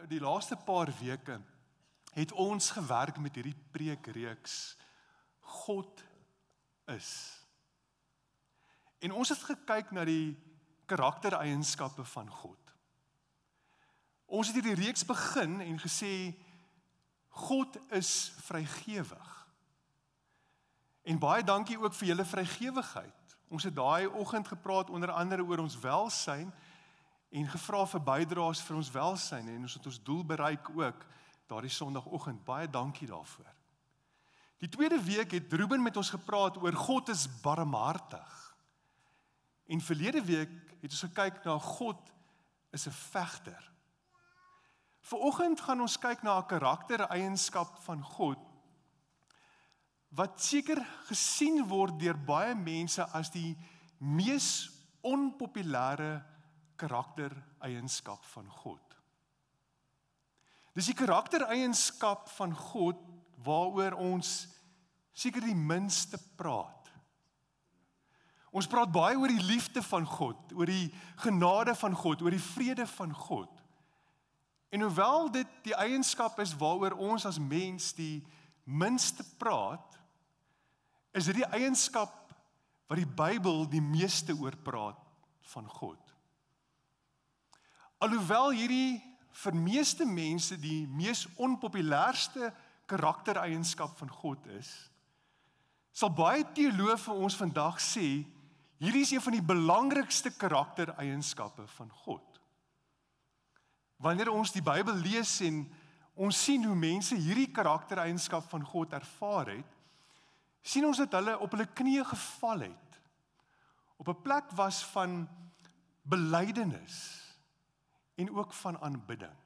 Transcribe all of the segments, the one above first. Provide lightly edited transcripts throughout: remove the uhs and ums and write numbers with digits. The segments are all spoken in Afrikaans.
die laaste paar weke het ons gewerk met hierdie preekreeks God is. En ons het gekyk na die karaktereienskappe van God. Ons het hierdie reeks begin en gesê, God is vrygewig. En baie dankie ook vir julle vrygewigheid. Ons het daai oggend gepraat onder andere oor ons welsyn en gevra vir bydraes vir ons welsyn en ons het ons doel bereik ook daardie Sondagoggend. Baie dankie daarvoor. Die tweede week het Ruben met ons gepraat oor God is barmhartig. En verlede week het ons gekyk na God is 'n vegter. Vanoggend gaan ons kyk na 'n karaktereienskap van God wat seker gesien word deur baie mense as die mees onpopulêre karaktereienskap van God. Dis die karaktereienskap van God waaroor ons seker die minste praat. Ons praat baie oor die liefde van God, oor die genade van God, oor die vrede van God. En hoewel dit die eienskap is waaroor ons as mens die minste praat, is dit die eienskap wat die Bybel die meeste oor praat van God. Alhoewel hierdie vir meeste mense die mees onpopulairste karaktereienskap van God is, sal baie teoloë vir ons vandag sê, hierdie is een van die belangrikste karaktereienskappe van God. Wanneer ons die Bybel lees en ons sien hoe mense hierdie karaktereienskap van God ervaar het, sien ons dat hulle op hulle knieë geval het, op 'n plek was van belydenis en ook van aanbidding.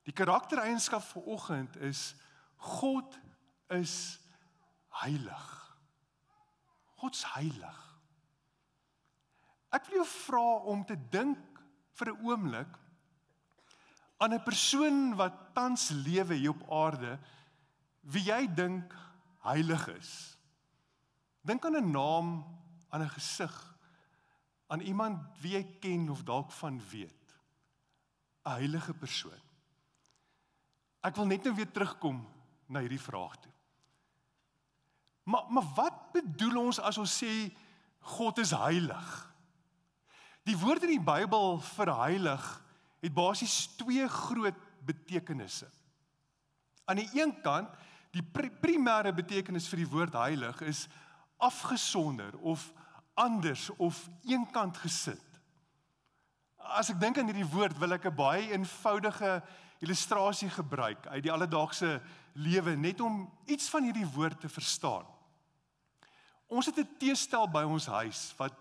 Die karaktereienskap vanoggend is, God is heilig. God's heilig. Ek wil jou vra om te dink vir 'n oomblik aan 'n persoon wat tans lewe hier op aarde, wie jy dink heilig is. Dink aan 'n naam, aan 'n gesig, aan iemand wie jy ken of dalk van weet. 'n Heilige persoon. Ek wil net nou weer terugkom na hierdie vraag toe. Maar wat bedoel ons as ons sê God is heilig? Die woord in die Bybel vir heilig het basies twee groot betekenisse. Aan die een kant, die primêre betekenis vir die woord heilig is afgesonder of anders of eenkant gesit. As ek dink aan hierdie woord, wil ek 'n baie eenvoudige illustrasie gebruik uit die alledaagse lewe, net om iets van hierdie woord te verstaan. Ons het 'n teestel by ons huis, wat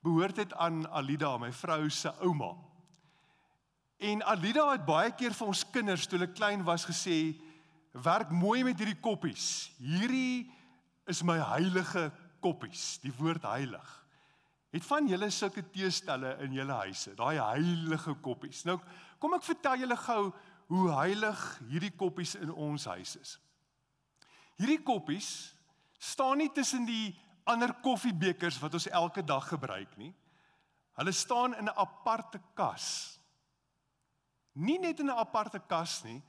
behoort het aan Alida, my vrou se ouma. En Alida het baie keer vir ons kinders, toe hulle klein was, gesê, werk mooi met hierdie koppies. Hierdie is my heilige koppies, die woord heilig. Het van julle sulke teestelle in julle huise, daai heilige koppies. Nou, kom ek vertel julle gou hoe heilig hierdie koppies in ons huis is. Hierdie koppies staan nie tussen die ander koffiebekers wat ons elke dag gebruik nie. Hulle staan in 'n aparte kas. Nie net in 'n aparte kas nie,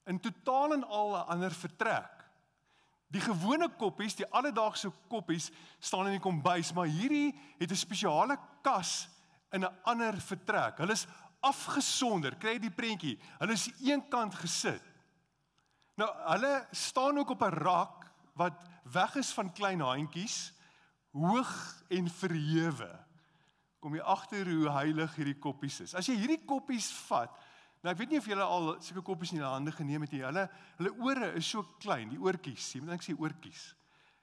in totaal en al 'n ander vertrek. Die gewone koppies, die alledaagse koppies, staan in die kombuis, maar hierdie het 'n spesiale kas in 'n ander vertrek. Hulle is afgesonder, kry jy die prentjie? Hulle is eenkant gesit. Nou, hulle staan ook op 'n rak wat weg is van klein handjies, hoog en verhewe. Kom jy agter hoe heilig hierdie koppies is. As jy hierdie koppies vat, nou ek weet nie of julle al sulke koppies in julle hande geneem het nie, hulle ore is so klein, die oortjies, jy moet net sê oortjies.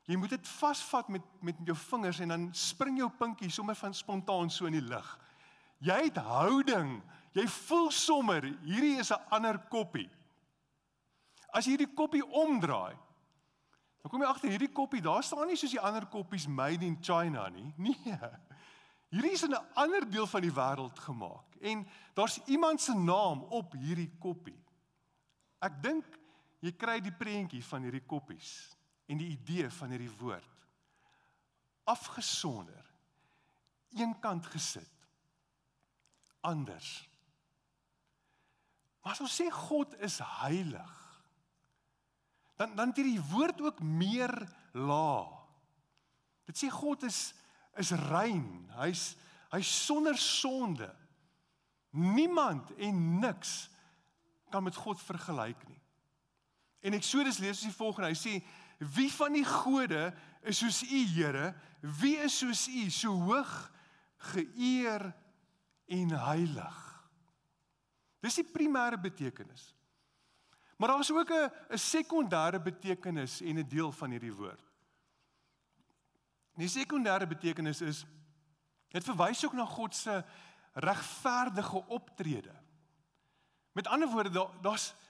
Jy moet dit vasvat met jou vingers en dan spring jou pinkie sommer van spontaan so in die lug. Jy het houding, jy voel sommer, hierdie is 'n ander koppie. As jy hierdie koppie omdraai, dan kom jy agter hierdie koppie, daar staan nie soos die ander koppies made in China nie. Nee. Hierdie is in 'n ander deel van die wêreld gemaak en daar's iemand se naam op hierdie koppie. Ek dink jy kry die prentjie van hierdie koppies en die idee van hierdie woord. Afgesonder, eenkant gesit, anders. Maar as ons sê God is heilig, dan het hierdie woord ook meer laag. Dit sê God is rein, hy's sonder sonde. Niemand en niks kan met God vergelyk nie. En Eksodus lees ons die volgende, hy sê, wie van die gode is soos U, Here? Wie is soos U, so hoog, geëer en heilig? Dis die primêre betekenis. Maar daar is ook 'n sekondêre betekenis en 'n deel van hierdie woord. Die sekondêre betekenis is, dit verwys ook na God se regverdige optrede. Met ander woorde,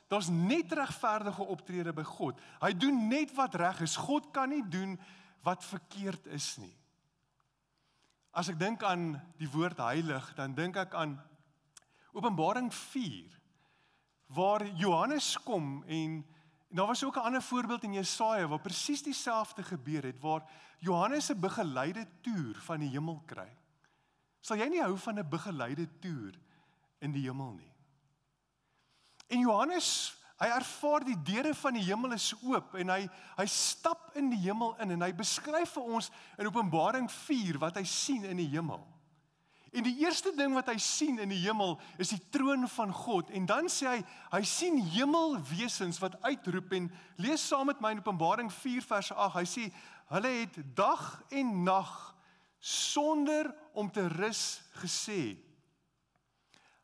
daar's net regverdige optrede by God. Hy doen net wat reg is. God kan nie doen wat verkeerd is nie. As ek dink aan die woord heilig, dan dink ek aan Openbaring 4, waar Johannes kom en daar was ook 'n ander voorbeeld in Jesaja, waar presies dieselfde gebeur het, waar Johannes 'n begeleide toer van die hemel kry. Sal jy nie hou van 'n begeleide toer in die hemel nie? En Johannes, hy ervaar die deure van die hemel is oop en hy stap in die hemel in en hy beskryf vir ons in Openbaring 4 wat hy sien in die hemel. En die eerste ding wat hy sien in die hemel is die troon van God. En dan sê hy sien hemelwesens wat uitroep en lees saam met my in Openbaring 4 vers 8. Hy sê, hulle het dag en nag sonder om te rus gesê,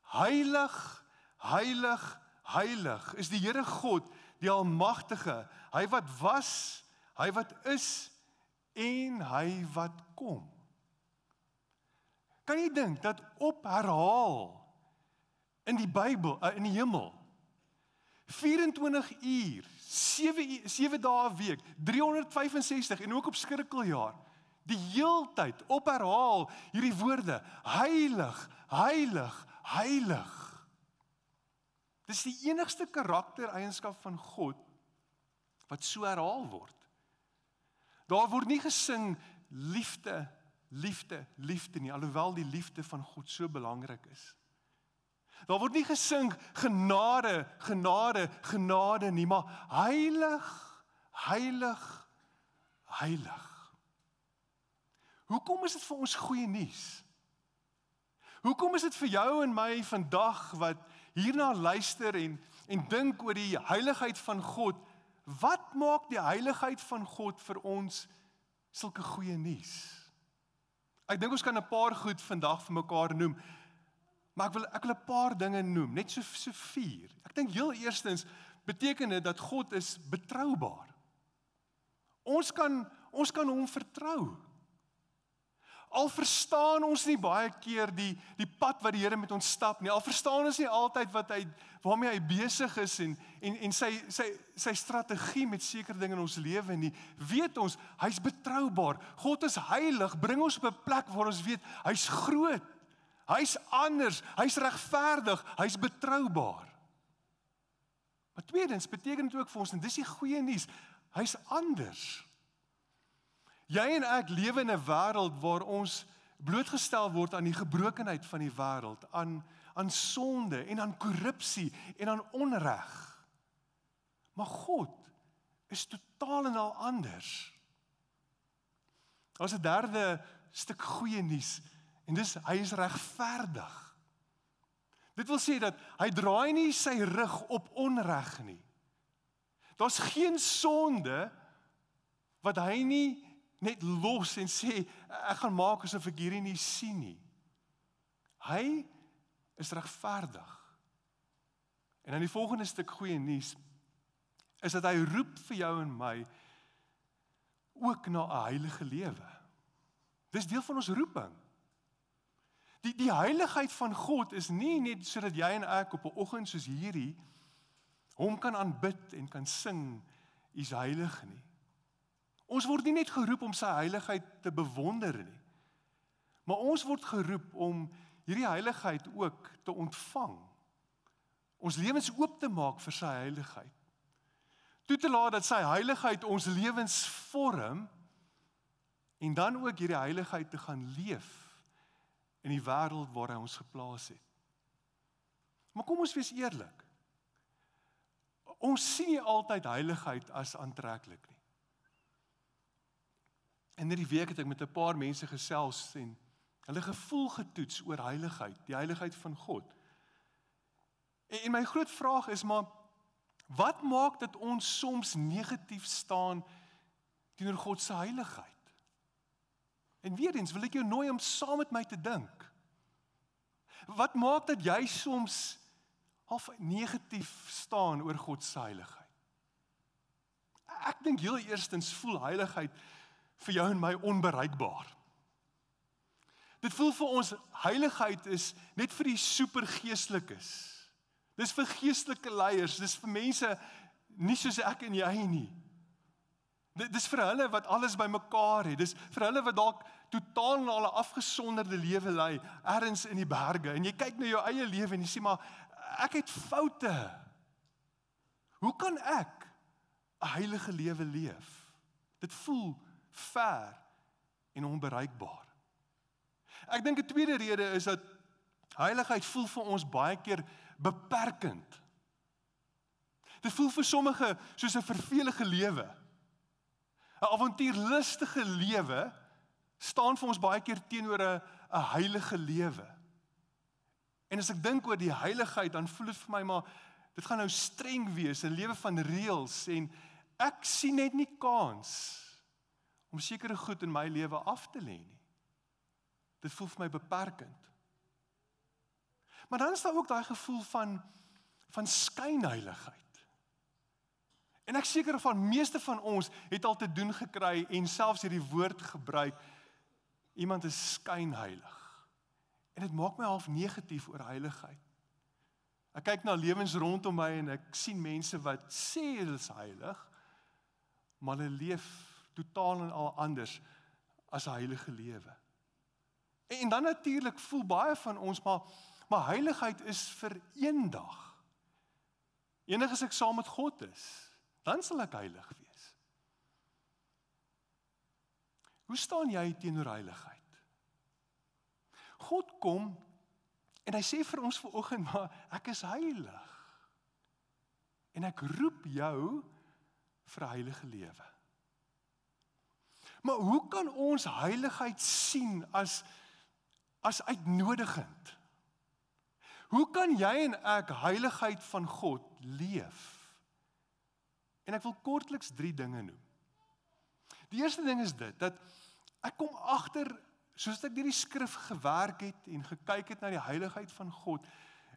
heilig, heilig, heilig is die Here God, die Almagtige, hy wat was, hy wat is en hy wat kom. Kan jy dink dat op herhaal in die Bybel, in die hemel, 24 uur, 7 dae 'n week, 365 en ook op skrikkeljaar, die heeltyd op herhaal hierdie woorde, heilig, heilig, heilig. Dis die enigste karaktereienskap van God wat so herhaal word. Daar word nie gesing liefde, liefde, liefde nie, alhoewel die liefde van God so belangrik is. Daar word nie gesing genade, genade, genade nie, maar heilig, heilig, heilig. Hoekom is dit vir ons goeie nuus? Hoekom is dit vir jou en my vandag wat hierna luister en dink oor die heiligheid van God? Wat maak die heiligheid van God vir ons sulke goeie nuus? Ek dink ons kan 'n paar goed vandag vir mekaar noem, maar ek wil 'n paar dinge noem, net so 4. Ek dink heel eerstens beteken dit dat God is betroubaar. Ons kan hom vertrou. Al verstaan ons nie baie keer die pad wat die Here met ons stap nie, al verstaan ons nie altyd waarmee hy besig is en sy strategie met sekere dinge in ons lewe nie, weet ons, hy's betroubaar. God is heilig, bring ons op 'n plek waar ons weet, hy's groot, hy's anders, hy's regverdig, hy's betroubaar. Maar tweedens beteken dit ook vir ons, en dis die goeie nuus, hy's anders. Jy en ek lewe in 'n wêreld waar ons blootgestel word aan die gebrokenheid van die wêreld, aan sonde en aan korrupsie en aan onreg. Maar God is totaal en al anders. Daar's 'n derde stuk goeie nuus en dis hy is regverdig. Dit wil sê dat hy draai nie sy rug op onreg nie. Daar's geen sonde wat hy nie net los en sê, ek gaan maak asof ek hierdie nie sien nie. Hy is regverdig. En dan die volgende stuk goeie nuus, is dat hy roep vir jou en my, ook na 'n heilige lewe. Dis deel van ons roeping. Die heiligheid van God is nie net sodat jy en ek op 'n oggend soos hierdie, hom kan aanbid en kan sing, hy's heilig nie. Ons word nie net geroep om sy heiligheid te bewonder nie, maar ons word geroep om hierdie heiligheid ook te ontvang. Ons lewens oop te maak vir sy heiligheid. Toe te laat dat sy heiligheid ons lewens vorm en dan ook hierdie heiligheid te gaan leef in die wêreld waar hy ons geplaas het. Maar kom ons wees eerlik. Ons sien nie altyd heiligheid as aantreklik nie. En hierdie week het ek met 'n paar mense gesels en hulle gevoel getoets oor heiligheid, die heiligheid van God. En my groot vraag is maar, wat maak dat ons soms negatief staan teenoor God se heiligheid? En weer eens wil ek jou nooi om saam met my te dink. Wat maak dat jy soms half negatief staan oor God se heiligheid? Ek dink heel eerstens voel heiligheid vir jou en my onbereikbaar. Dit voel vir ons, heiligheid is net vir die supergeestelikes. Dis vir geestelike leiers, dis vir mense nie soos ek en jy nie. Dis vir hulle wat alles bymekaar het, dis vir hulle wat dalk totaal na 'n afgesonderde lewe lei, ergens in die berge, en jy kyk na jou eie lewe en jy sê maar, ek het foute. Hoe kan ek 'n heilige lewe leef? Dit voel ver en onbereikbaar. Ek dink 'n tweede rede is dat heiligheid voel vir ons baie keer beperkend. Dit voel vir sommige soos 'n vervelige lewe. 'n Avontuurlustige lewe staan vir ons baie keer teenoor 'n heilige lewe. En as ek dink oor die heiligheid, dan voel dit vir my maar, dit gaan nou streng wees, 'n lewe van reëls, en ek sien net nie kans om sekere goed in my lewe af te lê nie. Dit voel vir my beperkend. Maar dan is daar ook daai gevoel van skynheiligheid. En ek seker van meeste van ons het al te doen gekry en selfs hierdie woord gebruik, iemand is skynheilig. En dit maak my half negatief oor heiligheid. Ek kyk na lewens rondom my en ek sien mense wat sê hulle is heilig, maar hulle leef totaal en al anders as 'n heilige lewe. En dan natuurlik voel baie van ons, maar heiligheid is vir eendag. Eendag as ek saam met God is, dan sal ek heilig wees. Hoe staan jy teenoor heiligheid? God kom en hy sê vir ons vanoggend, maar ek is heilig. En ek roep jou vir 'n heilige lewe. Maar hoe kan ons heiligheid sien as uitnodigend? Hoe kan jy en ek heiligheid van God leef? En ek wil kortliks 3 dinge noem. Die eerste ding is dit, dat ek kom agter, soos ek deur die skrif gewerk het en gekyk het na die heiligheid van God,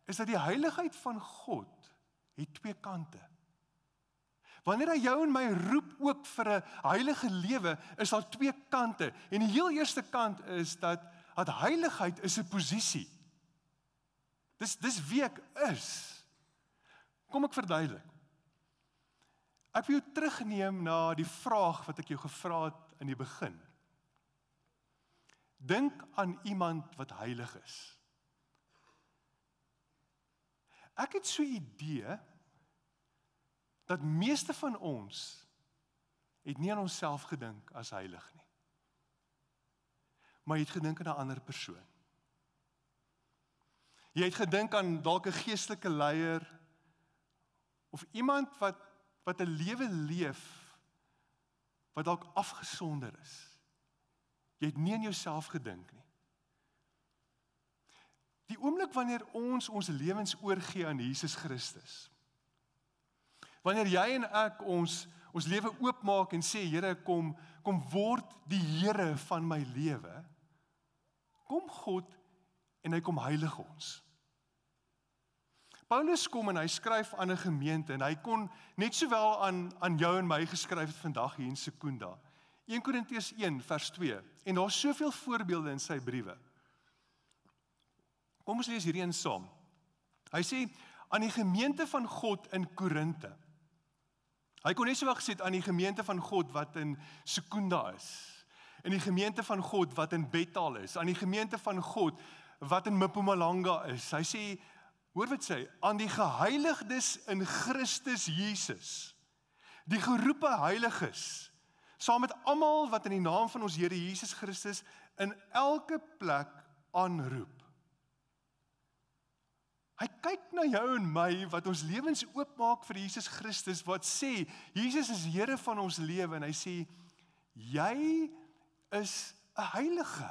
is dat die heiligheid van God het 2 kante. Wanneer hy jou en my roep ook vir 'n heilige lewe, is daar 2 kante. En die heel eerste kant is dat heiligheid is 'n posisie. Dis wie ek is. Kom ek verduidelik. Ek wil jou terugneem na die vraag wat ek jou gevra het in die begin. Dink aan iemand wat heilig is. Ek het so 'n idee dat meeste van ons het nie aan onsself gedink as heilig nie. Maar jy het gedink aan 'n ander persoon. Jy het gedink aan dalk 'n geestelike leier of iemand wat 'n lewe leef wat dalk afgesonder is. Jy het nie aan jouself gedink nie. Die oomblik wanneer ons lewens oorgee aan Jesus Christus, wanneer jy en ek ons lewe oopmaak en sê, Here, kom word die Here van my lewe, kom God en hy kom heilig ons. Paulus kom en hy skryf aan 'n gemeente en hy kon net sowel aan jou en my geskryf het vandag hier in Sekunda. 1 Korintiërs 1 vers 2 en daar's soveel voorbeelde in sy briewe. Kom ons lees hierdie een saam. Hy sê aan die gemeente van God in Korinte. Hy kon net sowel gesê het aan die gemeente van God wat in Sekunda is, in die gemeente van God wat in Bethel is, aan die gemeente van God wat in Mpumalanga is. Hy sê, hoor wat sê, aan die geheiligdes in Christus Jesus, die geroepe heiliges, saam met almal wat in die naam van ons Here Jesus Christus in elke plek aanroep. Hy kyk na jou en my, wat ons lewens oopmaak vir Jesus Christus, wat sê, Jesus is Here van ons lewe, en hy sê, jy is 'n heilige.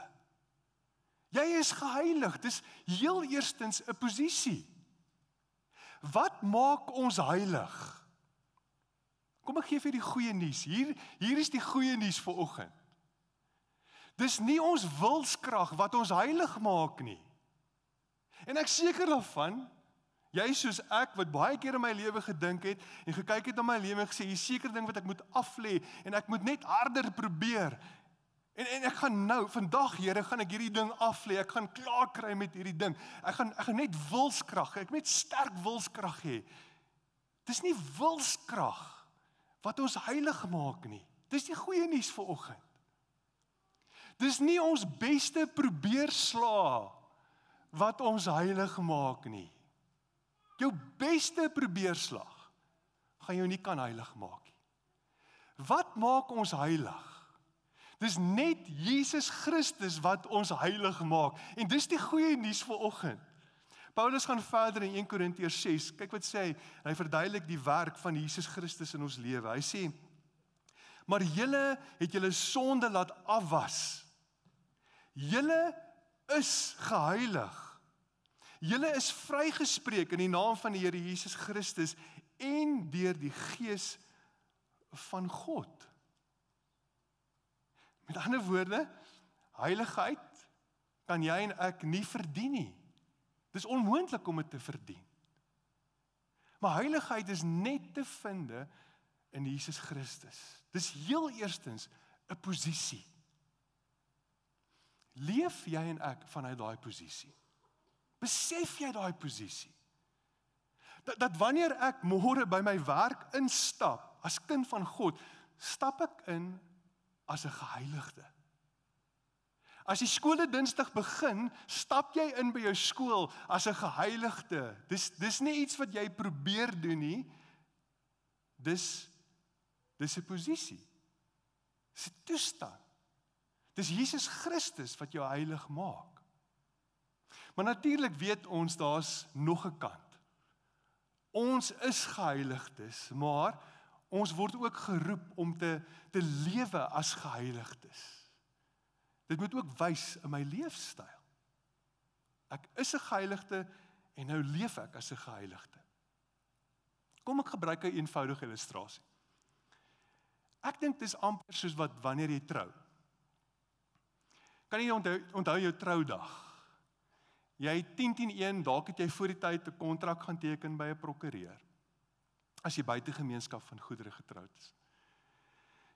Jy is geheilig, dis heel eerstens 'n posisie. Wat maak ons heilig? Kom ek gee vir die goeie nuus, hier is die goeie nuus vir oggend. Dis nie ons wilskrag wat ons heilig maak nie. En ek seker daarvan, jy soos ek, wat baie keer in my lewe gedink het, en gekyk het na my lewe en gesê, hier is seker ding wat ek moet aflê, en ek moet net harder probeer, en ek gaan nou, vandag Here, gaan ek hierdie ding aflê, ek gaan klaar kry met hierdie ding, ek gaan net wilskrag, ek moet net sterk wilskrag hê. Dis nie wilskrag wat ons heilig maak nie, dis die goeie nuus vir oggend. Dis nie ons beste probeerslae wat ons heilig maak nie. Jou beste probeerslag gaan jou nie kan heilig maak nie. Wat maak ons heilig? Dis net Jesus Christus wat ons heilig maak. En dis die goeie nuus vir oggend. Paulus gaan verder in 1 Korintiërs 6. Kyk wat sê hy. Hy verduidelik die werk van Jesus Christus in ons lewe. Hy sê, maar julle het julle sonde laat afwas. Julle is geheilig. Julle is vrygespreek in die naam van die Here Jesus Christus en deur die Gees van God. Met ander woorde, heiligheid kan jy en ek nie verdien nie. Dis onmoontlik om dit te verdien. Maar heiligheid is net te vind in Jesus Christus. Dis heel eerstens 'n posisie. Leef jy en ek vanuit daai posisie? Besef jy daai posisie? Dat wanneer ek môre by my werk instap, as kind van God, stap ek in as 'n geheiligde. As die skole Dinsdag begin, stap jy in by jou skool as 'n geheiligde. Dis nie iets wat jy probeer doen nie. Dis 'n posisie. Dis 'n toestand. Dis Jesus Christus wat jou heilig maak. Maar natuurlik weet ons daar's nog 'n kant. Ons is geheiligdes, maar ons word ook geroep om te lewe as geheiligdes. Dit moet ook wys in my leefstyl. Ek is 'n geheiligde en nou leef ek as 'n geheiligde. Kom ek gebruik 'n eenvoudige illustrasie. Ek dink dis amper soos wat wanneer jy trou. Kan jy onthou jou troudag? Jy 10-10-1, dalk het jy voor die tyd 'n kontrak gaan teken by 'n prokureur. As jy buite gemeenskap van goedere getroud is.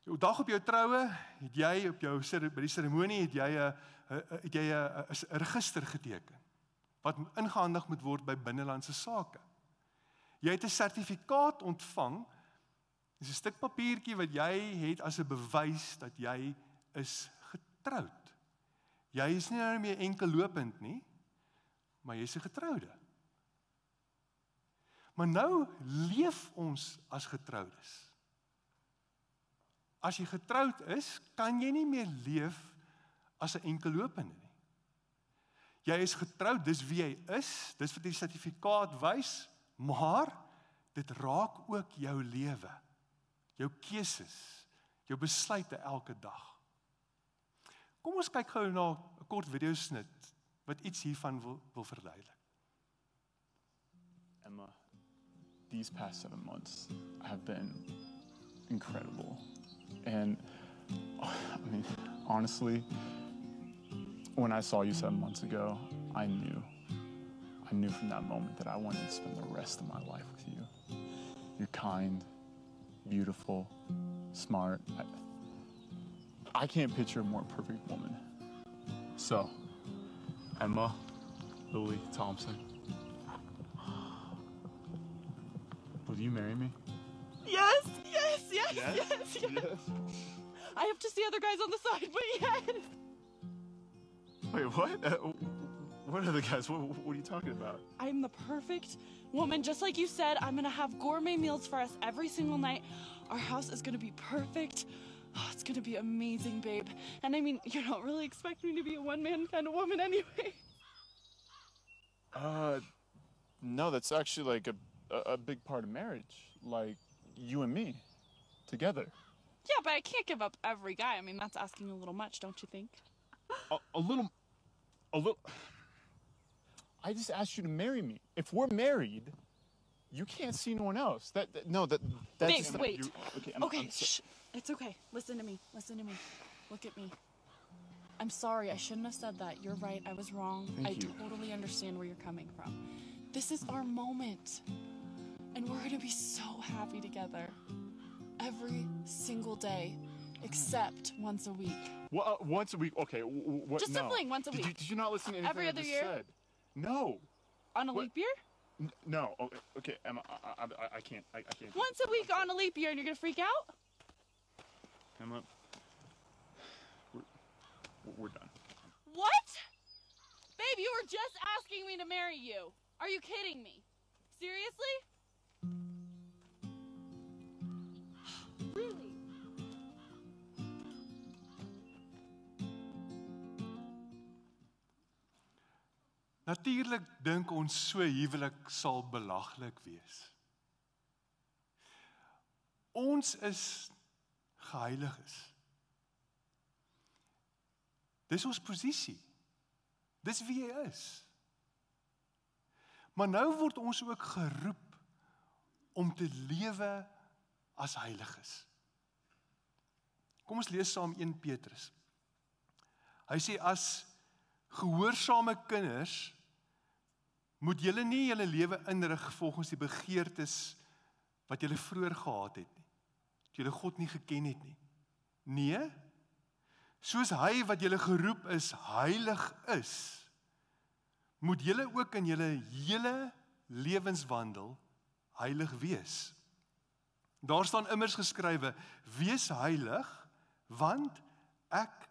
Jou dag op jou troue, het jy by die seremonie het jy 'n register geteken wat ingehandig moet word by binnelandse sake. Jy het 'n sertifikaat ontvang. Dis 'n stuk papiertjie wat jy het as 'n bewys dat jy is getroud. Jy is nie nou meer enkel lopend nie, maar jy is 'n getroude. Maar nou leef ons as getroudes. As jy getroud is, kan jy nie meer leef as 'n enkellopende nie. Jy is getroud, dis wie jy is, dis wat die sertifikaat wys, maar dit raak ook jou lewe, jou keuses, jou besluite elke dag. Kom ons kyk gou na 'n kort videosnit wat iets hiervan wil verduidelik. Emma, these past 7 months have been incredible. And I mean, honestly, when I saw you 7 months ago, I knew from that moment that I wanted to spend the rest of my life with you. You're kind, beautiful, smart. I can't picture a more perfect woman. So, Emma Lily Thompson, will you marry me? Yes. I have to see other guys on the side, but yes. Wait, what? What other guys? What are you talking about? I'm the perfect woman. Just like you said, I'm going to have gourmet meals for us every single night. Our house is going to be perfect. Oh, it's going to be amazing, babe. And I mean, you're not really expecting me to be a one-man kind of woman anyway. No, that's actually like a big part of marriage. Like you and me together. Yeah, but I can't give up every guy. I mean, that's asking a little much, don't you think? A little. I just asked you to marry me. If we're married, you can't see no one else. That's Babe, just wait. Okay, Okay, shh. It's okay. Listen to me. Listen to me. Look at me. I'm sorry. I shouldn't have said that. You're right. I was wrong. Thank you. Totally understand where you're coming from. This is our moment. And we're going to be so happy together. Every single day. Except once a week. Well, once a week. Okay. What? Just no. a fling, once a week. Did you not listen to anything Every I other just year? said? No. On a What? leap year? No. Okay, Emma. I can't. I can't. Once a week on a leap year and you're going to freak out? Emma. We're done. What? Babe, you were just asking me to marry you. Are you kidding me? Seriously? Really? Natuurlik dink ons so huwelik sal belaglik wees. Ons is geheiliges. Dis ons posisie. Dis wie jy is. Maar nou word ons ook geroep om te lewe as heiliges. Kom ons lees saam 1 Petrus. Hy sê as gehoorsame kinders moet julle nie julle lewe inrig volgens die begeertes wat julle vroeër gehad het nie. Dat julle God nie geken het nie. Nee, soos hy wat julle geroep is, heilig is, moet julle ook in julle hele lewenswandel heilig wees. Daar staan immers geskrywe, wees heilig, want ek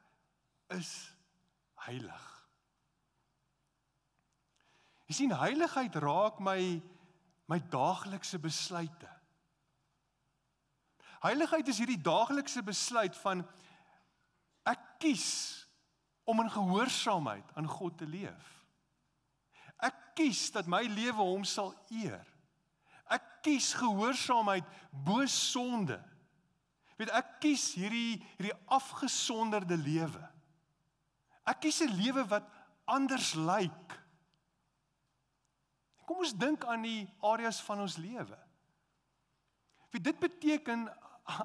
is heilig. Jy sien, heiligheid raak my daaglikse besluite. Heiligheid is hierdie daaglikse besluit van ek kies om in gehoorsaamheid aan God te leef. Ek kies dat my lewe hom sal eer. Ek kies gehoorsaamheid bo sonde. Ek kies hierdie afgesonderde lewe. Ek kies 'n lewe wat anders lyk. Kom ons dink aan die areas van ons lewe. Dit beteken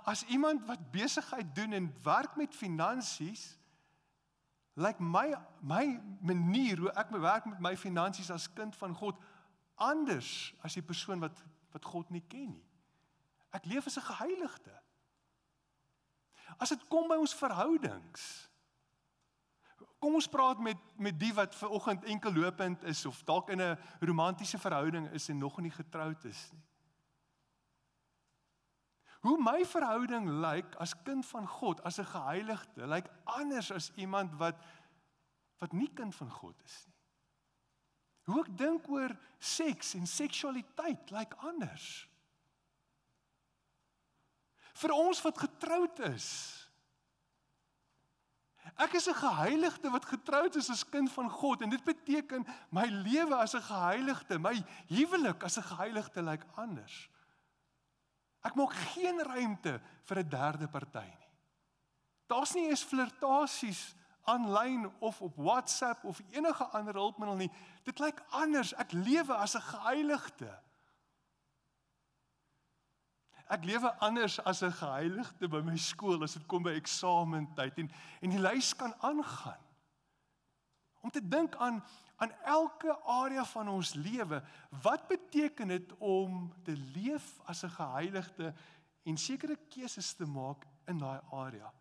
as iemand wat besigheid doen en werk met finansies, lyk my manier hoe ek werk met my finansies as kind van God anders as die persoon wat God nie ken nie. Ek leef as 'n geheiligde. As dit kom by ons verhoudings, kom ons praat met die wat vanoggend enkellopend is of dalk in 'n romantiese verhouding is en nog nie getroud is nie. Hoe my verhouding lyk as kind van God, as 'n geheiligde, lyk anders as iemand wat nie kind van God is nie. Hoe ek dink oor seks en seksualiteit lyk anders. Vir ons wat getroud is, ek is 'n geheiligde wat getroud is as kind van God en dit beteken my lewe as 'n geheiligde, my huwelik as 'n geheiligde lyk anders. Ek maak geen ruimte vir 'n derde party nie. Daar's nie eens flirtasies aanlyn of op WhatsApp of enige ander hulpmiddel nie. Dit lyk anders. Ek lewe as 'n geheiligde. Ek lewe anders as 'n geheiligde by my skool as dit kom by eksamentyd en die lys kan aangaan. Om te dink aan elke area van ons lewe, wat beteken dit om te leef as 'n geheiligde en sekere keuses te maak in daai area?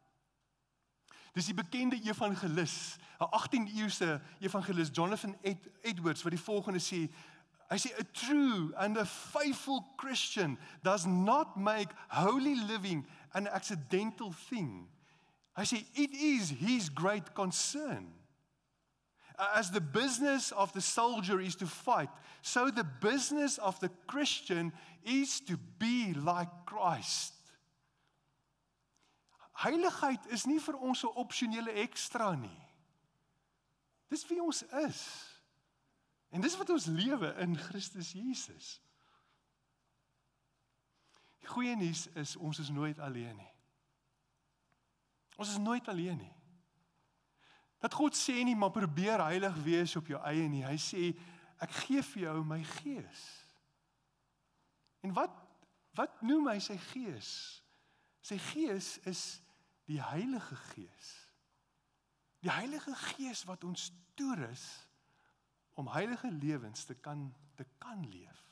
Dis die bekende evangelis, 'n 18de eeuse evangelis Jonathan Edwards wat die volgende sê. Hy sê, a true and a faithful Christian does not make holy living an accidental thing. Hy sê, it is his great concern. As the business of the soldier is to fight, so the business of the Christian is to be like Christ. Heiligheid is nie vir ons 'n opsionele ekstra nie. Dis wie ons is. En dis wat ons lewe in Christus Jesus. Die goeie nuus is, ons is nooit alleen nie. Ons is nooit alleen nie. Dat God sê nie, maar probeer heilig wees op jou eie nie. Hy sê, ek gee vir jou my gees. En wat noem hy sy gees? Sy gees is die Heilige Gees. Die Heilige Gees wat ons toerus om heilige lewens te kan leef,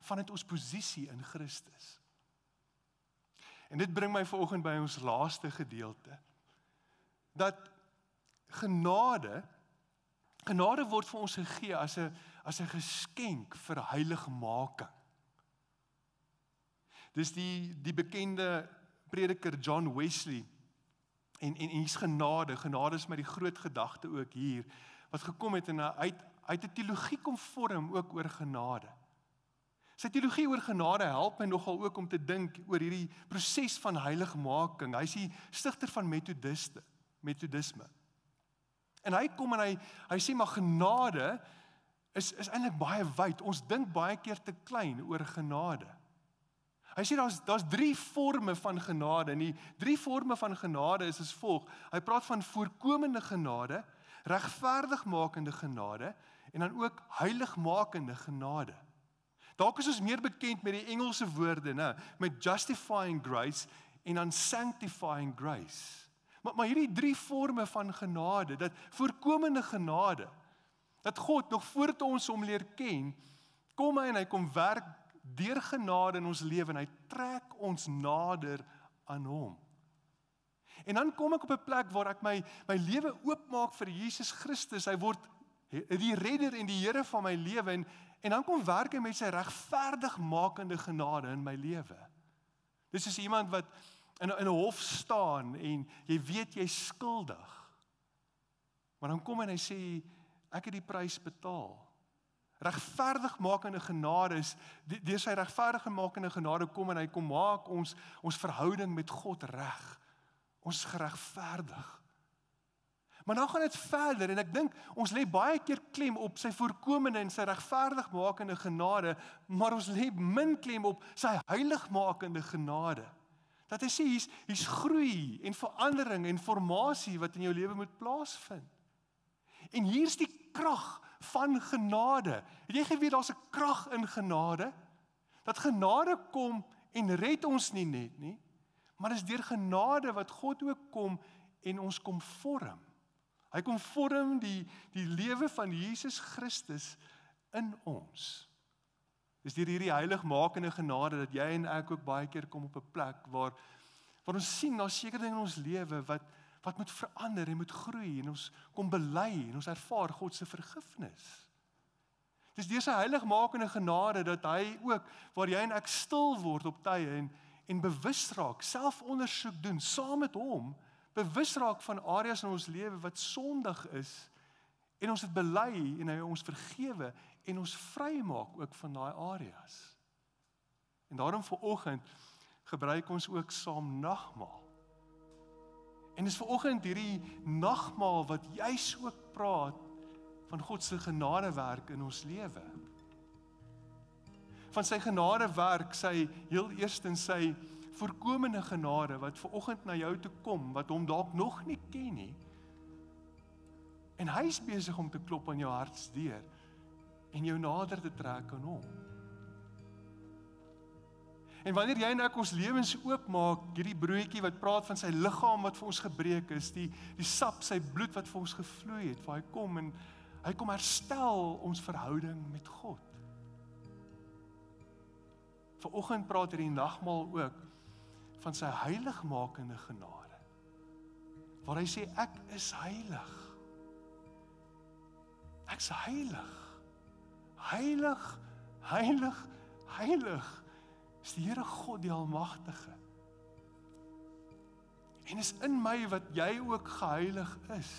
vanuit ons posisie in Christus. En dit bring my vanoggend by ons laaste gedeelte, dat genade word vir ons gegee as 'n geskenk vir heiligmaking. Dis die bekende prediker John Wesley, en hier's genade is met die groot gedagte ook hier, wat gekom het en hy het 'n teologie kom vorm ook oor genade. Sy teologie oor genade help my nogal ook om te dink oor hierdie proses van heiligmaking. Hy is die stigter van metodisme. En hy kom en hy sê, maar genade is eintlik baie wyd. Ons dink baie keer te klein oor genade. Hy sê daar's 3 forme van genade, en die 3 forme van genade is as volg. Hy praat van voorkomende genade, regverdigmakende genade, en dan ook heiligmakende genade. Dalk is ons meer bekend met die Engelse woorde, met justifying grace en dan sanctifying grace. Maar hierdie 3 forme van genade, dat voorkomende genade, dat God nog voordat ons hom leer ken, kom hy en hy kom werk deur genade in ons lewe, en hy trek ons nader aan hom. En dan kom ek op 'n plek waar ek my lewe oopmaak vir Jesus Christus. Hy word die redder en die Here van my lewe, en dan kom werk hy met sy regverdigmakende genade in my lewe. Dis soos iemand wat in 'n hof staan en jy weet jy's skuldig. Maar dan kom hy en hy sê, ek het die prys betaal. Regverdigmakende genade is, deur sy regverdigmakende genade kom en hy kom maak ons verhouding met God reg. Ons is geregverdig. Maar nou gaan dit verder, en ek dink, ons lê baie keer klem op sy voorkomende en sy regverdigmakende genade, maar ons lê min klem op sy heiligmakende genade. Dat hy sê, hier's groei en verandering en formasie wat in jou lewe moet plaasvind. En hier's die krag van genade. Het jy geweet daar's 'n krag in genade? Dat genade kom en red ons nie net nie, maar dis deur genade wat God ook kom en ons kom vorm. Hy kom vorm die lewe van Jesus Christus in ons. Dis deur hierdie heiligmakende genade dat jy en ek ook baie keer kom op 'n plek waar ons sien daar's sekere dinge in ons lewe wat moet verander en moet groei, en ons kom bely en ons ervaar God se vergifnis. Dis deur sy heiligmakende genade dat hy ook, waar jy en ek stil word op tye en bewus raak, selfondersoek doen, saam met hom, bewus raak van areas in ons lewe wat sondig is, en ons het bely en hy ons vergewe en ons vrymaak ook van daai areas. En daarom vanoggend gebruik ons ook saam nagmaal. En dis vanoggend hierdie nagmaal wat juis ook praat van God se genadewerk in ons lewe. Van sy genadewerk, heel eerstens sy voorkomende genade wat vanoggend na jou toe kom, wat hom dalk nog nie ken nie. En hy is besig om te klop aan jou hartsdeur en jou nader te trek aan hom. En wanneer jy en ek ons lewens oopmaak, hierdie broodjie wat praat van sy liggaam wat vir ons gebreek is, die sap, sy bloed wat vir ons gevloei het, waar hy kom en hy kom herstel ons verhouding met God. Vanoggend praat hierdie nagmaal ook van sy heiligmakende genade, waar hy sê, ek is heilig. Ek's heilig. Heilig, heilig, heilig is die Here God die Almagtige. En is in my wat jy ook geheilig is.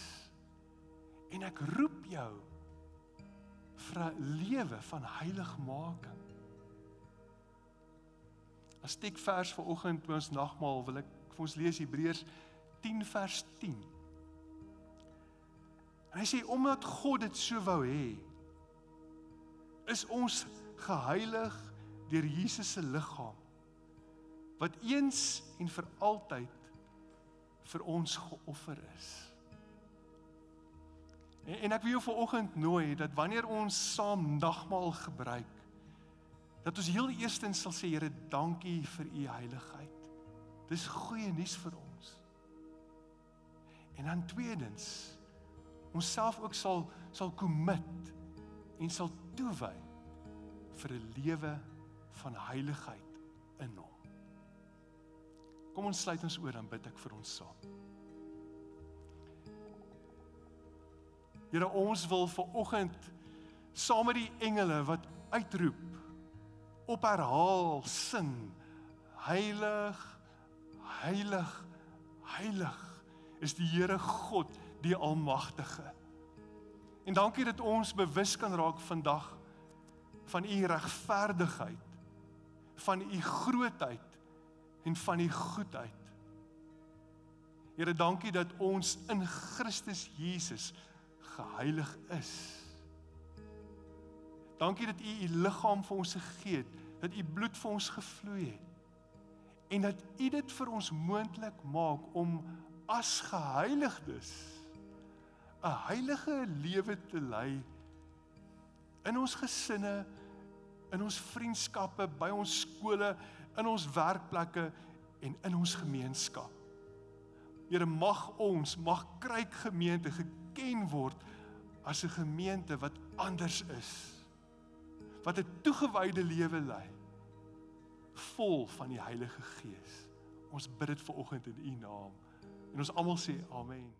En ek roep jou vir 'n lewe van heiligmaking. As teksvers vanoggend by ons nagmaal wil ek vir ons lees Hebreërs 10 vers 10. En hy sê, omdat God dit so wou hê, is ons geheilig deur Jesus se liggaam, wat eens en vir altyd vir ons geoffer is. En ek wil jou vanoggend nooi, dat wanneer ons saam nagmaal gebruik, dat ons heel eerstens sal sê, Here, dankie vir u heiligheid. Dis goeie nuus vir ons. En dan tweedens, ons self ook sal commit en sal toewy vir 'n lewe van heiligheid in hom. Kom ons sluit ons oor, dan bid ek vir ons saam. Here, ons wil vanoggend saam met die engele wat uitroep, op herhaal sing, heilig, heilig, heilig is die Here God, die Almagtige. En dankie dat ons bewus kan raak vandag van u regverdigheid, van u grootheid en van u goedheid. Here, dankie dat ons in Christus Jesus geheilig is. Dankie dat u liggaam vir ons gegee het, dat u bloed vir ons gevloei het, en dat u dit vir ons moontlik maak om as geheiligdes 'n heilige lewe te lei in ons gesinne, in ons vriendskappe, by ons skole, in ons werkplekke en in ons gemeenskap. Here, mag Kruik gemeente geken word as 'n gemeente wat anders is, wat 'n toegewyde lewe lei, vol van die Heilige Gees. Ons bid dit vanoggend in u naam. En ons almal sê amen.